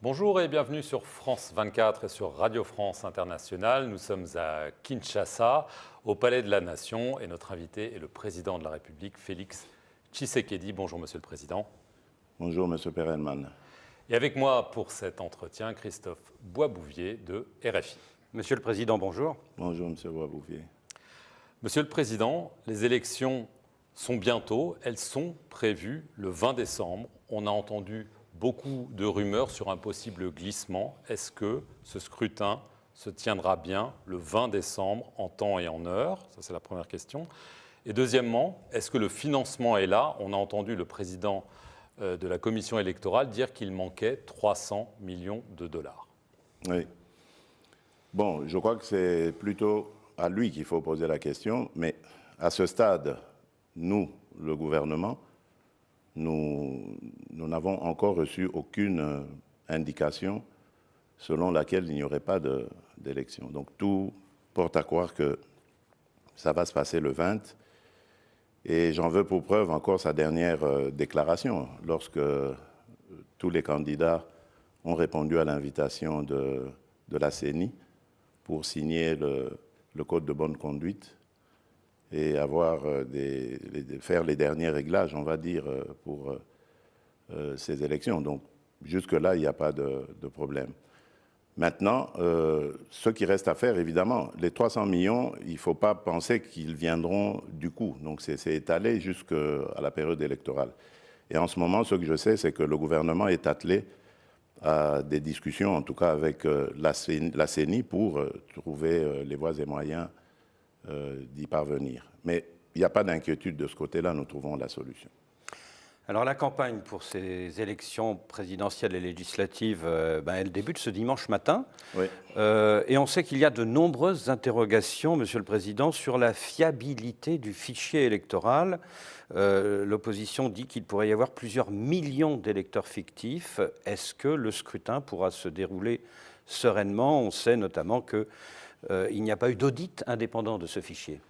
Bonjour et bienvenue sur France 24 et sur Radio France Internationale. Nous sommes à Kinshasa, au Palais de la Nation, et notre invité est le président de la République, Félix Tshisekedi. Bonjour Monsieur le Président. Bonjour Monsieur Perelman. Et avec moi pour cet entretien, Christophe Boisbouvier de RFI. Monsieur le Président, bonjour. Bonjour Monsieur Boisbouvier. Monsieur le Président, les élections sont bientôt, elles sont prévues le 20 décembre. On a entendu beaucoup de rumeurs sur un possible glissement. Est-ce que ce scrutin se tiendra bien le 20 décembre en temps et en heure? Ça, c'est la première question. Et deuxièmement, est-ce que le financement est là? On a entendu le président de la commission électorale dire qu'il manquait 300 millions de dollars. Oui. Bon, je crois que c'est plutôt à lui qu'il faut poser la question, mais à ce stade, nous, le gouvernement, nous n'avons encore reçu aucune indication selon laquelle il n'y aurait pas d'élection. Donc tout porte à croire que ça va se passer le 20. Et j'en veux pour preuve encore sa dernière déclaration, lorsque tous les candidats ont répondu à l'invitation de la CENI pour signer le code de bonne conduite et avoir faire les derniers réglages, on va dire, pour ces élections. Donc, jusque-là, il n'y a pas de problème. Maintenant, ce qui reste à faire, évidemment, les 300 millions, il ne faut pas penser qu'ils viendront du coup. Donc, c'est étalé jusqu'à la période électorale. Et en ce moment, ce que je sais, c'est que le gouvernement est attelé à des discussions, en tout cas avec la CENI, pour trouver les voies et moyens d'y parvenir. Mais il n'y a pas d'inquiétude de ce côté-là, nous trouvons la solution. Alors la campagne pour ces élections présidentielles et législatives, elle débute ce dimanche matin. Oui. Et on sait qu'il y a de nombreuses interrogations, Monsieur le Président, sur la fiabilité du fichier électoral. L'opposition dit qu'il pourrait y avoir plusieurs millions d'électeurs fictifs. Est-ce que le scrutin pourra se dérouler sereinement? On sait notamment qu'il n'y a pas eu d'audit indépendant de ce fichier.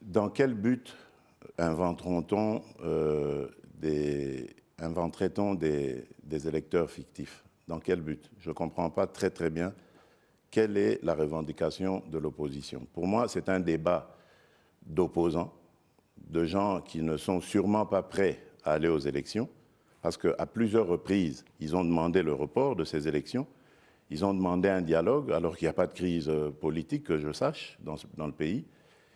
Dans quel but inventerait-on des électeurs fictifs? Dans quel but? Je ne comprends pas très bien quelle est la revendication de l'opposition. Pour moi, c'est un débat d'opposants, de gens qui ne sont sûrement pas prêts à aller aux élections, parce qu'à plusieurs reprises, ils ont demandé le report de ces élections. Ils ont demandé un dialogue, alors qu'il n'y a pas de crise politique, que je sache, dans le pays.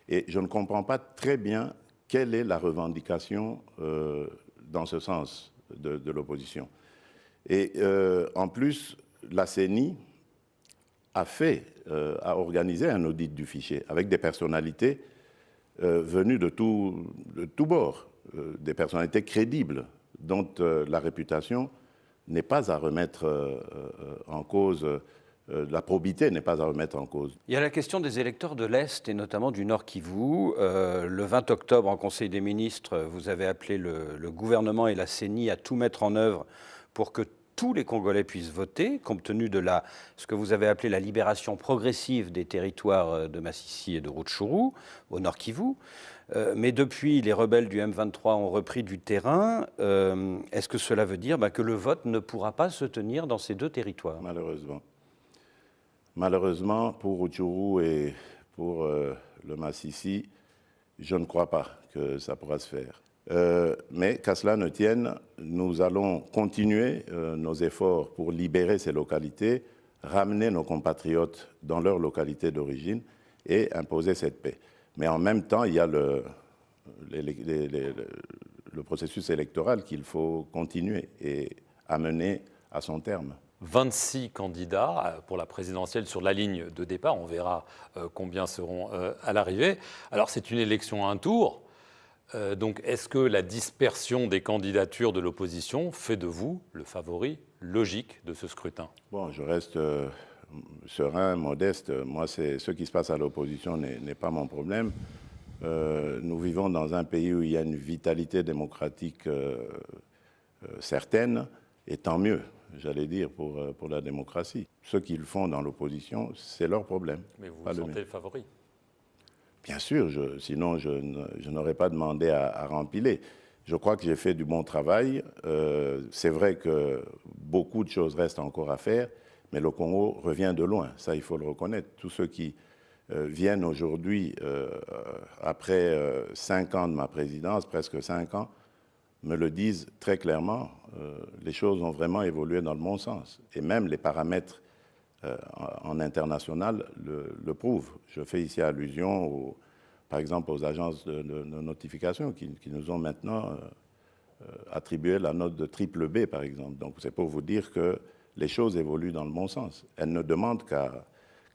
Et je ne comprends pas très bien quelle est la revendication dans ce sens de l'opposition. Et en plus, la CENI a organisé un audit du fichier avec des personnalités venues de tout bord, des personnalités crédibles, dont la réputation n'est pas à remettre en cause. La probité n'est pas à remettre en cause. Il y a la question des électeurs de l'Est et notamment du Nord Kivu. Le 20 octobre, en Conseil des ministres, vous avez appelé le gouvernement et la CENI à tout mettre en œuvre pour que tous les Congolais puissent voter, compte tenu de ce que vous avez appelé la libération progressive des territoires de Massissi et de Rutshuru, au Nord Kivu. Mais depuis, les rebelles du M23 ont repris du terrain. Est-ce que cela veut dire que le vote ne pourra pas se tenir dans ces deux territoires? Malheureusement. Malheureusement, pour Rutshuru et pour le Massissi, je ne crois pas que ça pourra se faire. Mais qu'à cela ne tienne, nous allons continuer nos efforts pour libérer ces localités, ramener nos compatriotes dans leur localité d'origine et imposer cette paix. Mais en même temps, il y a le processus électoral qu'il faut continuer et amener à son terme. 26 candidats pour la présidentielle sur la ligne de départ. On verra combien seront à l'arrivée. Alors, c'est une élection à un tour. Donc, est-ce que la dispersion des candidatures de l'opposition fait de vous le favori logique de ce scrutin? Bon, je reste serein, modeste. Moi, ce qui se passe à l'opposition n'est pas mon problème. Nous vivons dans un pays où il y a une vitalité démocratique certaine, et tant mieux, j'allais dire, pour la démocratie. Ce qu'ils font dans l'opposition, c'est leur problème. Mais vous vous sentez le favori? Bien sûr, sinon je n'aurais pas demandé à rempiler. Je crois que j'ai fait du bon travail. C'est vrai que beaucoup de choses restent encore à faire, mais le Congo revient de loin. Ça, il faut le reconnaître. Tous ceux qui viennent aujourd'hui, après 5 ans de ma présidence, presque 5 ans, me le disent très clairement. Les choses ont vraiment évolué dans le bon sens. Et même les paramètres en international le prouvent. Je fais ici allusion, par exemple, aux agences de notification qui nous ont maintenant attribué la note de triple B, par exemple. Donc, c'est pour vous dire que les choses évoluent dans le bon sens. Elles ne demandent qu'à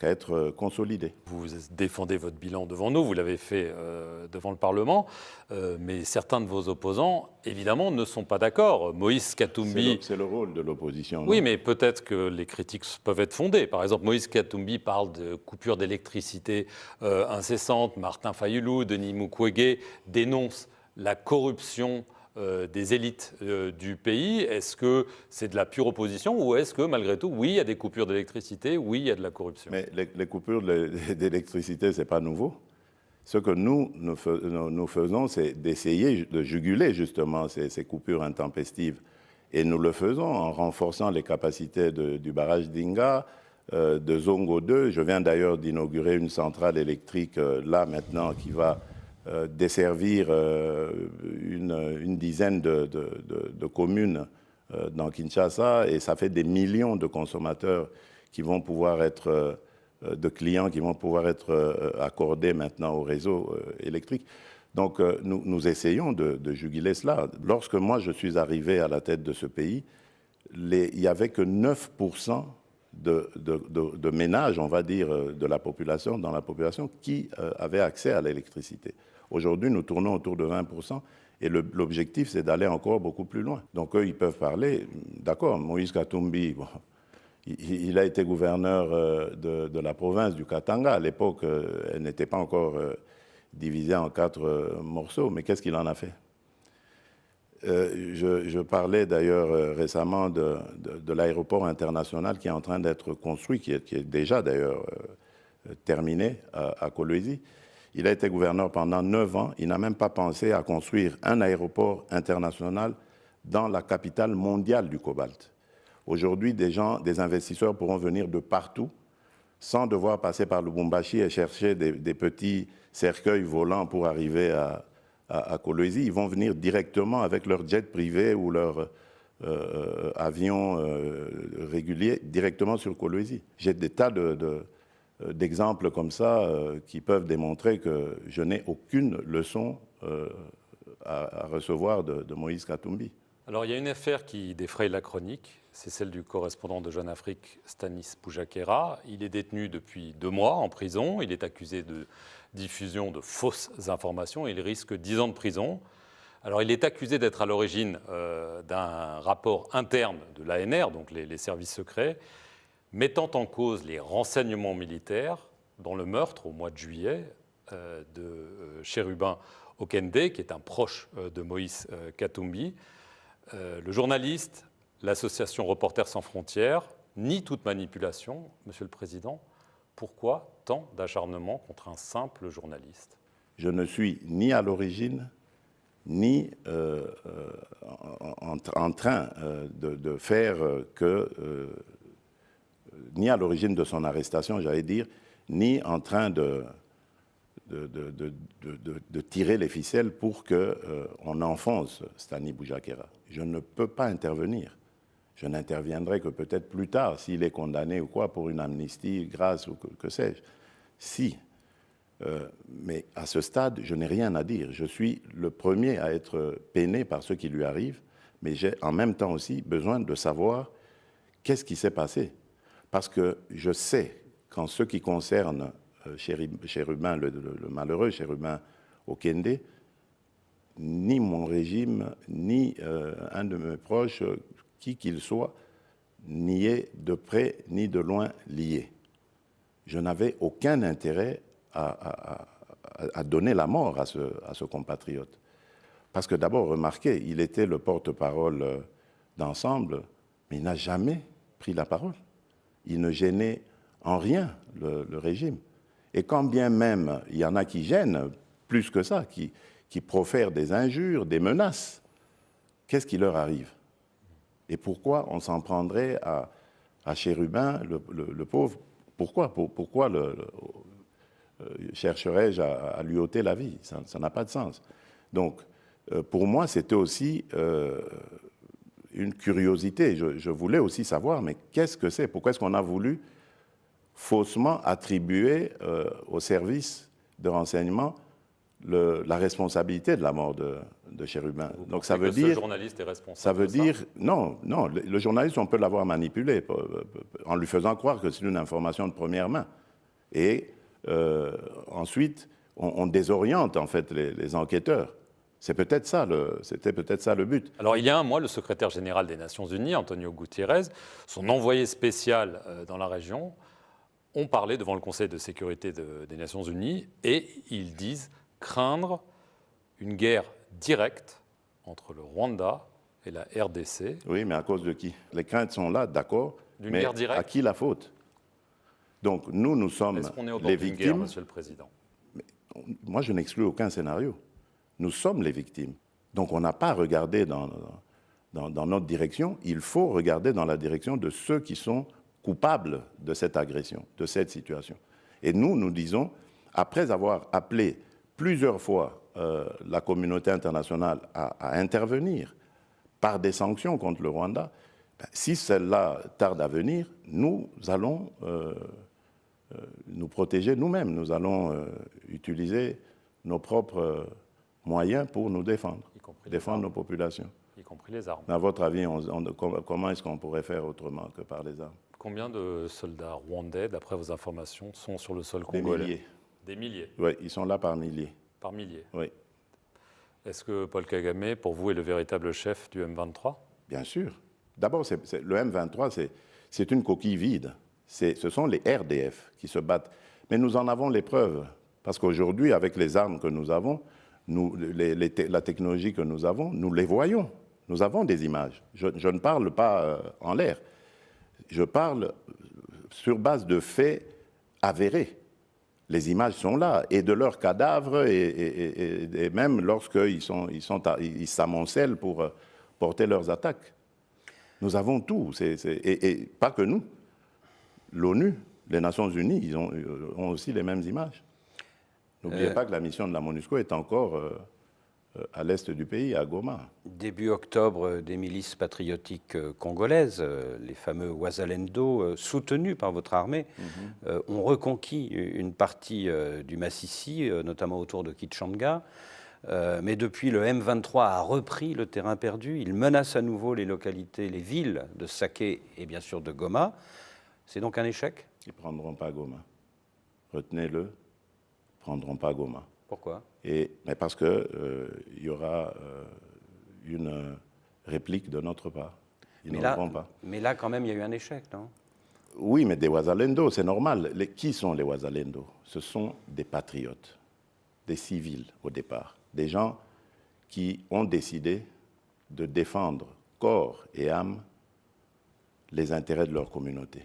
être consolidées. Vous défendez votre bilan devant nous, vous l'avez fait devant le Parlement, mais certains de vos opposants, évidemment, ne sont pas d'accord. Moïse Katumbi... C'est le rôle de l'opposition. Oui, mais peut-être que les critiques peuvent être fondées. Par exemple, Moïse Katumbi parle de coupures d'électricité incessantes. Martin Fayulu, Denis Mukwege dénoncent la corruption des élites du pays. Est-ce que c'est de la pure opposition ou est-ce que, malgré tout, oui, il y a des coupures d'électricité, oui, il y a de la corruption? Mais les coupures d'électricité, ce n'est pas nouveau. Ce que nous faisons, c'est d'essayer de juguler justement ces coupures intempestives. Et nous le faisons en renforçant les capacités du barrage d'Inga, de Zongo 2. Je viens d'ailleurs d'inaugurer une centrale électrique là maintenant qui va desservir une dizaine de communes dans Kinshasa, et ça fait des millions de consommateurs qui vont pouvoir être, de clients qui vont pouvoir être accordés maintenant au réseau électrique. Donc nous essayons de juguler cela. Lorsque moi je suis arrivé à la tête de ce pays, il n'y avait que 9% de ménages, on va dire, dans la population qui avaient accès à l'électricité. Aujourd'hui, nous tournons autour de 20%, et l'objectif, c'est d'aller encore beaucoup plus loin. Donc, eux, ils peuvent parler. D'accord, Moïse Katumbi, bon, il a été gouverneur de la province du Katanga. À l'époque, elle n'était pas encore divisée en 4 morceaux, mais qu'est-ce qu'il en a fait? Je parlais d'ailleurs récemment de l'aéroport international qui est en train d'être construit, qui est déjà d'ailleurs terminé à Kolwezi. Il a été gouverneur pendant 9 ans. Il n'a même pas pensé à construire un aéroport international dans la capitale mondiale du cobalt. Aujourd'hui, des investisseurs pourront venir de partout sans devoir passer par Lubumbashi et chercher des petits cercueils volants pour arriver à Kolwezi. Ils vont venir directement avec leur jet privé ou leur avion régulier directement sur Kolwezi. J'ai des tas d'exemples comme ça qui peuvent démontrer que je n'ai aucune leçon à recevoir de Moïse Katumbi. Alors, il y a une affaire qui défraye la chronique, c'est celle du correspondant de Jeune Afrique, Stanis Boujakera. Il est détenu depuis 2 mois en prison. Il est accusé de diffusion de fausses informations. Il risque 10 ans de prison. Alors, il est accusé d'être à l'origine d'un rapport interne de l'ANR, donc les services secrets, mettant en cause les renseignements militaires dans le meurtre au mois de juillet de Chérubin Okende, qui est un proche de Moïse Katumbi. Le journaliste, l'association Reporters sans frontières, nie toute manipulation. Monsieur le Président, pourquoi tant d'acharnement contre un simple journaliste? Je ne suis ni à l'origine, ni en train de faire que... ni à l'origine de son arrestation, j'allais dire, ni en train de tirer les ficelles pour qu'on enfonce Stanis Boujakera. Je ne peux pas intervenir. Je n'interviendrai que peut-être plus tard, s'il est condamné ou quoi, pour une amnistie, grâce ou que sais-je. Si. Mais à ce stade, je n'ai rien à dire. Je suis le premier à être peiné par ce qui lui arrive, mais j'ai en même temps aussi besoin de savoir qu'est-ce qui s'est passé. Parce que je sais qu'en ce qui concerne Chérubin, le malheureux Chérubin Okende, ni mon régime, ni un de mes proches, qui qu'il soit, n'y est de près ni de loin lié. Je n'avais aucun intérêt à donner la mort à ce compatriote. Parce que d'abord, remarquez, il était le porte-parole d'Ensemble, mais il n'a jamais pris la parole. Il ne gênait en rien le régime. Et quand bien même il y en a qui gênent, plus que ça, qui profèrent des injures, des menaces, qu'est-ce qui leur arrive? Et pourquoi on s'en prendrait à Chérubin, le pauvre? Pourquoi chercherais-je à lui ôter la vie? Ça n'a pas de sens. Donc, pour moi, c'était aussi une curiosité. Je voulais aussi savoir, mais qu'est-ce que c'est? Pourquoi est-ce qu'on a voulu faussement attribuer au service de renseignement la responsabilité de la mort de Chérubin? Donc ça veut dire... Ce journaliste est responsable. Ça veut dire... Non, le journaliste, on peut l'avoir manipulé en lui faisant croire que c'est une information de première main. Et ensuite, on désoriente en fait les enquêteurs. C'était peut-être ça le but. Alors, il y a un mois, le secrétaire général des Nations Unies, Antonio Guterres, son envoyé spécial dans la région, ont parlé devant le Conseil de sécurité des Nations Unies et ils disent craindre une guerre directe entre le Rwanda et la RDC. Oui, mais à cause de qui? Les craintes sont là, d'accord, mais guerre directe. À qui la faute? Donc, nous sommes Est-ce qu'on est au bord les d'une victimes. guerre, Monsieur le Président? Moi, je n'exclus aucun scénario. Nous sommes les victimes. Donc, on n'a pas à regarder dans notre direction. Il faut regarder dans la direction de ceux qui sont coupables de cette agression, de cette situation. Et nous disons, après avoir appelé plusieurs fois la communauté internationale à intervenir par des sanctions contre le Rwanda, si celle-là tarde à venir, nous allons nous protéger nous-mêmes. Nous allons utiliser nos propres moyens pour nous défendre, défendre nos populations. Y compris les armes. À votre avis, comment est-ce qu'on pourrait faire autrement que par les armes? Combien de soldats rwandais, d'après vos informations, sont sur le sol congolais? Des milliers. Des milliers? Oui, ils sont là par milliers. Par milliers? Oui. Est-ce que Paul Kagame, pour vous, est le véritable chef du M23? Bien sûr. D'abord, le M23, c'est une coquille vide. Ce sont les RDF qui se battent. Mais nous en avons les preuves. Parce qu'aujourd'hui, avec les armes que nous avons, la technologie que nous avons, nous les voyons. Nous avons des images. Je ne parle pas en l'air. Je parle sur base de faits avérés. Les images sont là, et de leurs cadavres, et même lorsqu'ils s'amoncellent pour porter leurs attaques. Nous avons tout, et pas que nous. L'ONU, les Nations Unies, ils ont aussi les mêmes images. N'oubliez pas que la mission de la MONUSCO est encore à l'est du pays, à Goma. Début octobre, des milices patriotiques congolaises, les fameux Wazalendo, soutenus par votre armée, ont reconquis une partie du Massissi, notamment autour de Kitshanga. Mais depuis, le M23 a repris le terrain perdu. Il menace à nouveau les localités, les villes de Saké et bien sûr de Goma. C'est donc un échec? Ils ne prendront pas Goma. Retenez-le, ils ne prendront pas Goma. Pourquoi? Mais parce qu'il y aura une réplique de notre part. Ils ne vont pas. Mais là, quand même, il y a eu un échec, non? Oui, mais des Wazalendo, c'est normal. Qui sont les Wazalendo? Ce sont des patriotes, des civils au départ, des gens qui ont décidé de défendre corps et âme les intérêts de leur communauté.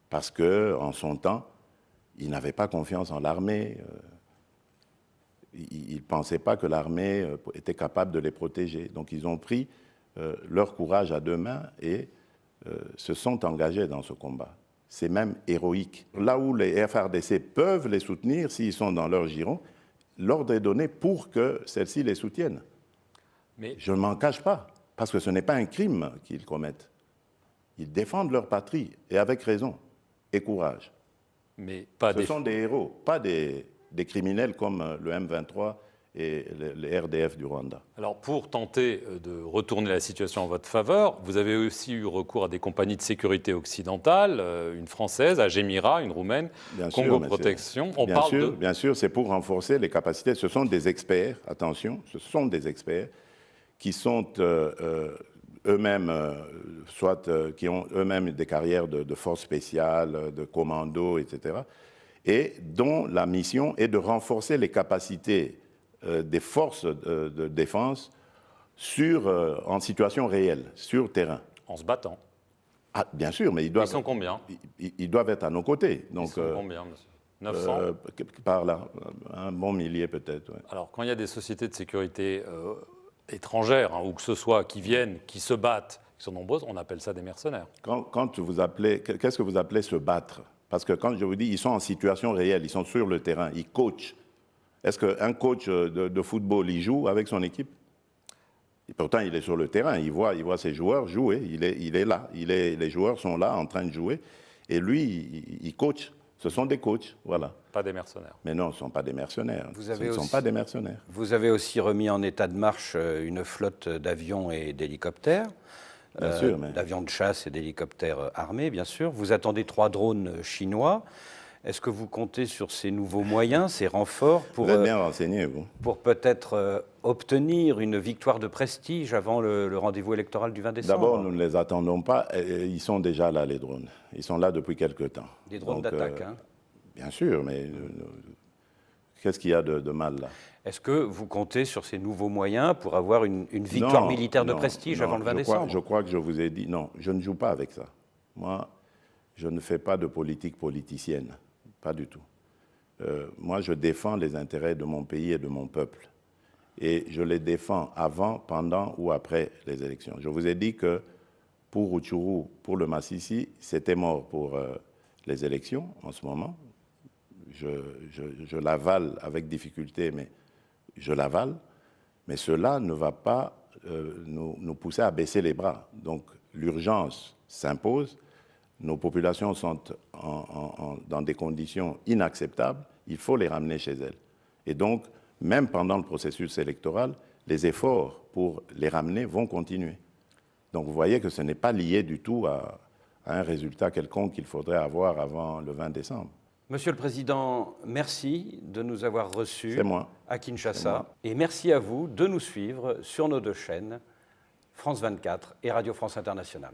Parce qu'en son temps, ils n'avaient pas confiance en l'armée. Ils ne pensaient pas que l'armée était capable de les protéger. Donc ils ont pris leur courage à deux mains et se sont engagés dans ce combat. C'est même héroïque. Là où les FARDC peuvent les soutenir, s'ils sont dans leur giron, l'ordre est donné pour que celles-ci les soutiennent. Mais je ne m'en cache pas, parce que ce n'est pas un crime qu'ils commettent. Ils défendent leur patrie, et avec raison, et courage. Mais pas ce sont des héros, pas des criminels comme le M23 et les RDF du Rwanda. Alors, pour tenter de retourner la situation en votre faveur, vous avez aussi eu recours à des compagnies de sécurité occidentales, une française, Agemira, une roumaine, Congo Protection. Bien sûr, c'est pour renforcer les capacités. Ce sont des experts, attention, ce sont des experts qui sont eux-mêmes, qui ont eux-mêmes des carrières de forces spéciales, de commandos, etc., et dont la mission est de renforcer les capacités des forces de défense en situation réelle, sur terrain. En se battant. Ah, bien sûr, mais ils sont combien? Ils doivent être à nos côtés. Donc, ils sont combien, monsieur? 900 par là, un bon millier peut-être. Ouais. Alors, quand il y a des sociétés de sécurité étrangères, hein, ou que ce soit qui viennent, qui se battent, qui sont nombreuses, on appelle ça des mercenaires. Quand vous appelez, qu'est-ce que vous appelez se battre? Parce que quand je vous dis, ils sont en situation réelle, ils sont sur le terrain, ils coachent. Est-ce qu'un coach de football, il joue avec son équipe? Et pourtant, il est sur le terrain, il voit ses joueurs jouer, il est là, les joueurs sont là en train de jouer, et lui, il coach. Ce sont des coachs, voilà. Pas des mercenaires. Mais non, ce ne sont pas des mercenaires. Vous Ce avez ne sont aussi- pas des mercenaires. Vous avez aussi remis en état de marche une flotte d'avions et d'hélicoptères. Bien sûr, mais- D'avions de chasse et d'hélicoptères armés, bien sûr. Vous attendez 3 drones chinois. Est-ce que vous comptez sur ces nouveaux moyens, ces renforts, Vous êtes bien renseigné, vous. pour peut-être obtenir une victoire de prestige avant le rendez-vous électoral du 20 décembre? D'abord, nous ne les attendons pas. Ils sont déjà là, les drones. Ils sont là depuis quelque temps. Des drones Donc, d'attaque, hein. Bien sûr, mais qu'est-ce qu'il y a de mal là? Est-ce que vous comptez sur ces nouveaux moyens pour avoir une victoire Non, militaire de non, prestige non, avant le 20 je décembre? je crois que je vous ai dit, non, je ne joue pas avec ça. Moi, je ne fais pas de politique politicienne, pas du tout. Moi, je défends les intérêts de mon pays et de mon peuple. Et je les défends avant, pendant ou après les élections. Je vous ai dit que pour Rutshuru, pour le Massissi, c'était mort pour les élections en ce moment. Je l'avale avec difficulté, mais je l'avale. Mais cela ne va pas nous pousser à baisser les bras. Donc l'urgence s'impose. Nos populations sont dans des conditions inacceptables. Il faut les ramener chez elles. Et donc, même pendant le processus électoral, les efforts pour les ramener vont continuer. Donc vous voyez que ce n'est pas lié du tout à un résultat quelconque qu'il faudrait avoir avant le 20 décembre. Monsieur le Président, merci de nous avoir reçus C'est moi. à Kinshasa. Et merci à vous de nous suivre sur nos 2 chaînes, France 24 et Radio France Internationale.